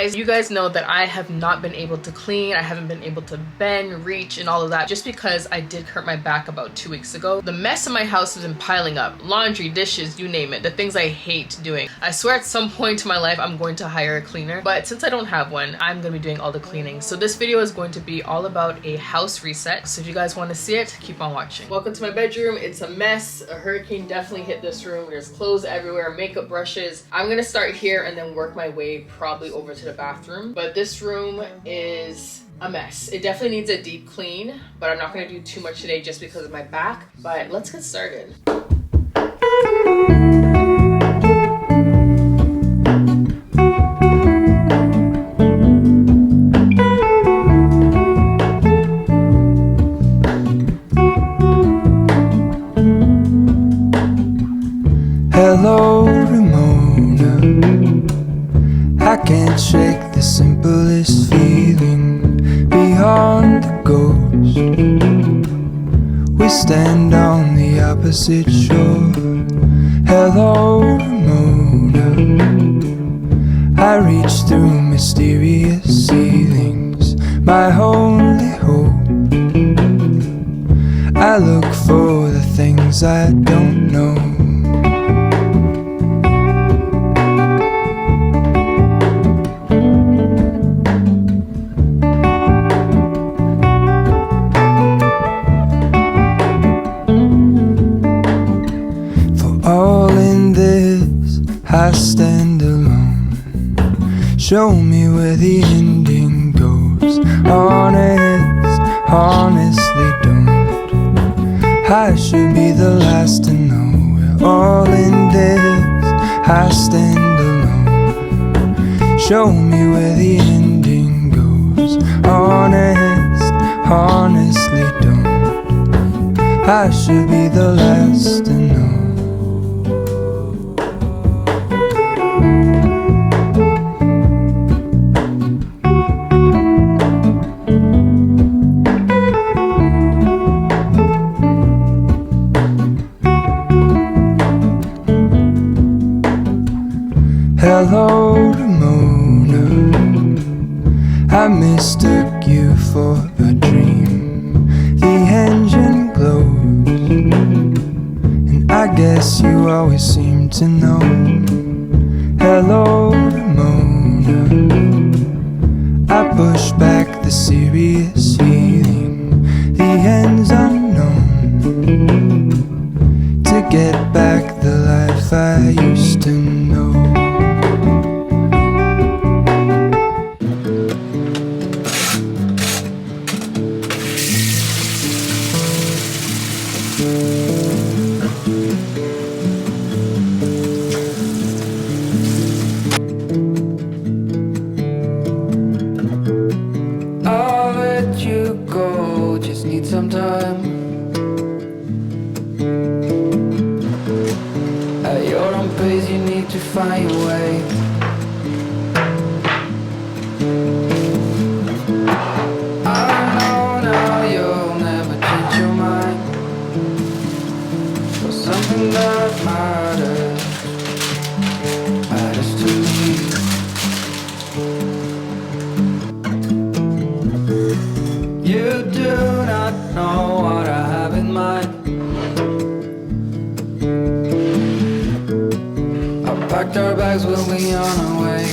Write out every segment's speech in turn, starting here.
guys. You guys know that I have not been able to clean. I haven't been able to bend, reach, and all of that just because I did hurt my back about 2 weeks ago. The mess in my house has been piling up. Laundry, dishes, you name it. The things I hate doing. I swear at some point in my life I'm going to hire a cleaner, but since I don't have one, I'm gonna be doing all the cleaning. So this video is going to be all about a house reset. So if you guys want to see it, keep on watching. Welcome to my bedroom. It's a mess. A hurricane definitely hit this room. There's clothes everywhere, makeup brushes. I'm gonna start here and then work my way probably over to the bathroom. But this room is a mess. It definitely needs a deep clean, but I'm not gonna do too much today just because of my back. But let's get started. Hello, Ramona. I can't shake the simplest feeling beyond the ghost. We stand on the opposite shore. Hello, Ramona. I reach through mysterious ceilings, my only hope. I look for the things I don't know. I stand alone. Show me where the ending goes. Honestly don't. I should be the last to know. We're all in this. I stand alone. Show me where the ending goes. Honestly don't. I should be the last to know. Hello, Ramona. I mistook you for a dream. The engine glows, and I guess you always seem to know. Hello, Ramona. I push back the serious feeling. The end's unknown. To get back the life I used to know. I'll let you go, just need some time. At your own pace, you need to find your way. I know now you'll never change your mind for something that matters to me. You do not know what I have in mind. I packed our bags, we'll be on our way.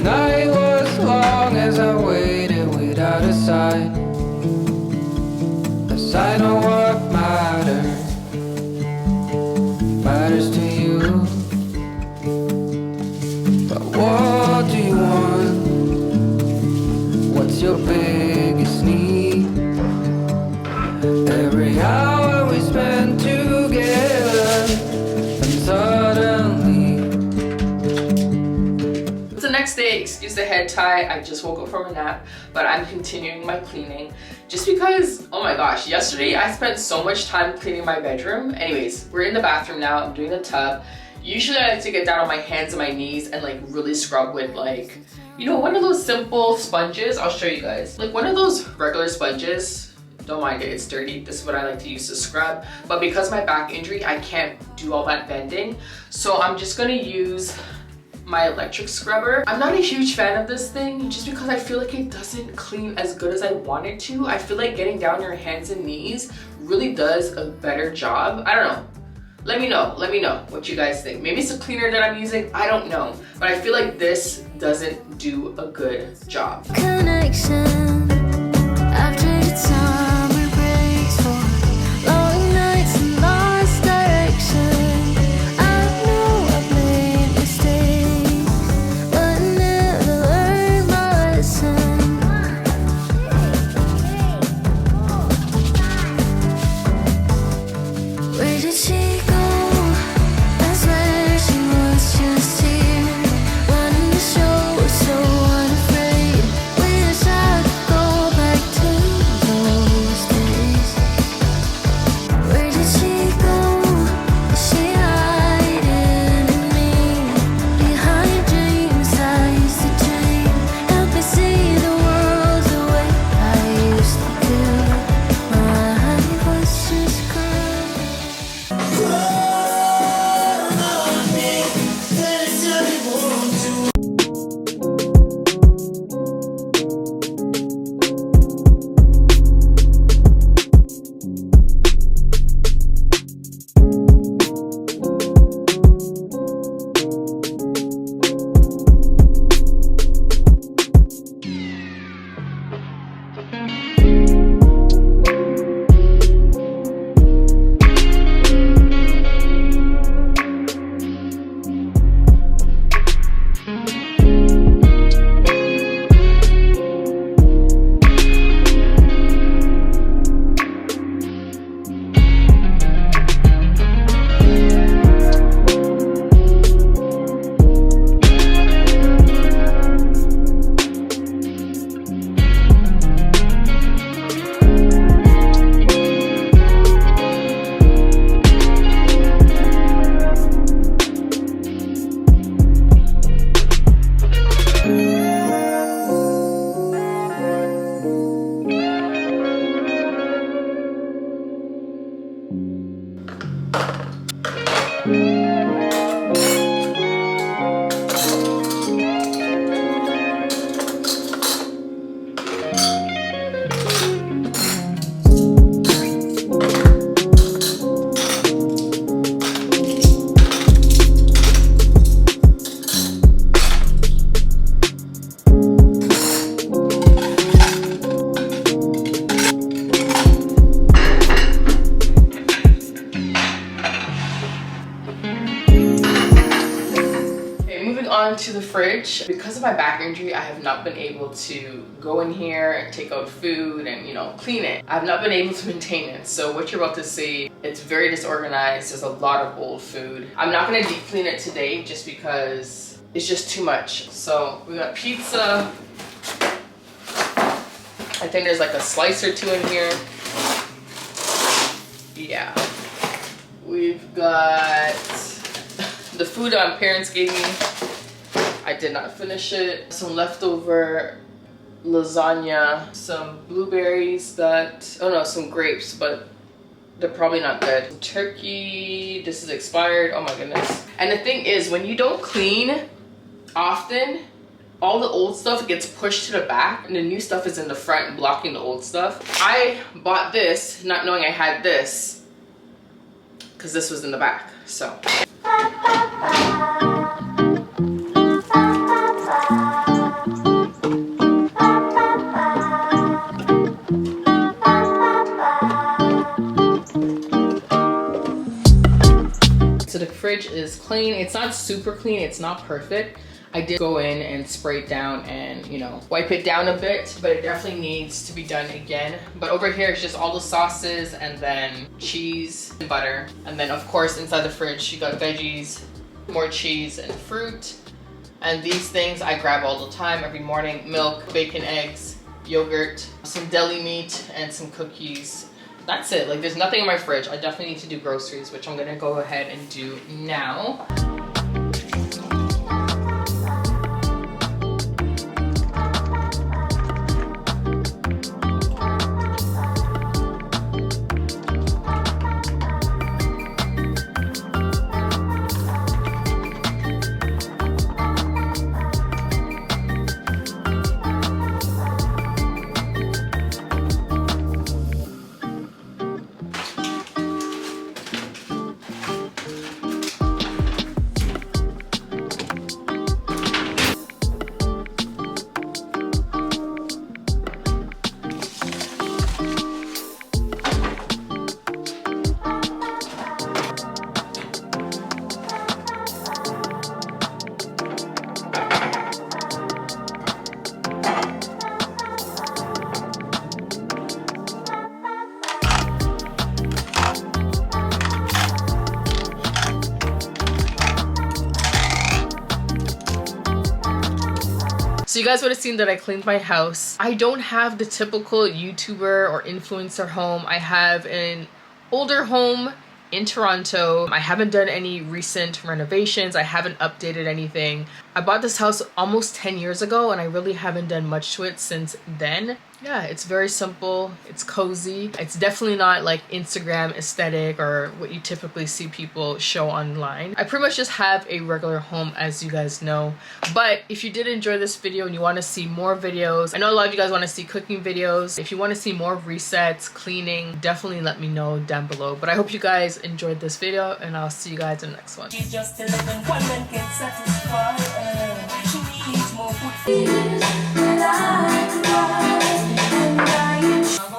Night was long as I waited without a sign. A sign of what matters to you. But what do you want? What's your biggest need? Every hour we spend together, and suddenly It's the next day, excuse the head tie. I just woke up from a nap, but I'm continuing my cleaning just because, oh my gosh, yesterday I spent so much time cleaning my bedroom. Anyways, we're in the bathroom now. I'm doing the tub. Usually I like to get down on my hands and my knees and like really scrub with like, you know, one of those simple sponges. I'll show you guys. Like one of those regular sponges Don't mind it, it's dirty. This is what I like to use to scrub. But because of my back injury, I can't do all that bending. So I'm just gonna use my electric scrubber. I'm not a huge fan of this thing just because I feel like it doesn't clean as good as I want it to. I feel like getting down your hands and knees really does a better job. I don't know. Let me know what you guys think. Maybe it's a cleaner that I'm using, I don't know. But I feel like this doesn't do a good job. Connection. I've traded summer breaks for long nights and lost direction. I know I've made mistakes, but I never learned my lesson. Where did she go? I swear she was just here, running the show, so unafraid. Wish I could go back to those days. Where did she go? Is she hiding in me? Behind dreams I used to dream. Help me see the world the way I used to do. My was just crying. On to the fridge. Because of my back injury, I have not been able to go in here and take out food and, you know, clean it. I've not been able to maintain it. So what you're about to see, it's very disorganized. There's a lot of old food. I'm not gonna deep clean it today just because it's just too much. So we got pizza. I think there's like a slice or two in here. Yeah. We've got the food that my parents gave me. I did not finish it. Some leftover lasagna, some blueberries that, oh no, some grapes, but they're probably not good. Turkey, this is expired, oh my goodness. And the thing is, when you don't clean often, all the old stuff gets pushed to the back and the new stuff is in the front blocking the old stuff. I bought this not knowing I had this because this was in the back, so. So the fridge is clean. It's not super clean, it's not perfect. I did go in and spray it down and, you know, wipe it down a bit, but it definitely needs to be done again. But over here is just all the sauces and then cheese and butter. And then of course inside the fridge you got veggies, more cheese and fruit. And these things I grab all the time, every morning: milk, bacon, eggs, yogurt, some deli meat, and some cookies. That's it. Like, there's nothing in my fridge. I definitely need to do groceries, which I'm gonna go ahead and do now. So you guys would have seen that I cleaned my house. I don't have the typical YouTuber or influencer home. I have an older home in Toronto. I haven't done any recent renovations. I haven't updated anything. I bought this house almost 10 years ago and I really haven't done much to it since then. Yeah, it's very simple. It's cozy. It's definitely not like Instagram aesthetic or what you typically see people show online. I pretty much just have a regular home, as you guys know. But if you did enjoy this video and you want to see more videos, I know a lot of you guys want to see cooking videos. If you want to see more resets, cleaning, definitely let me know down below. But I hope you guys enjoyed this video and I'll see you guys in the next one. She's just 11, one man can satisfy her. She needs more food.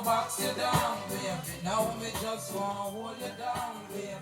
Box you down, baby. Now we just want to hold you down, baby.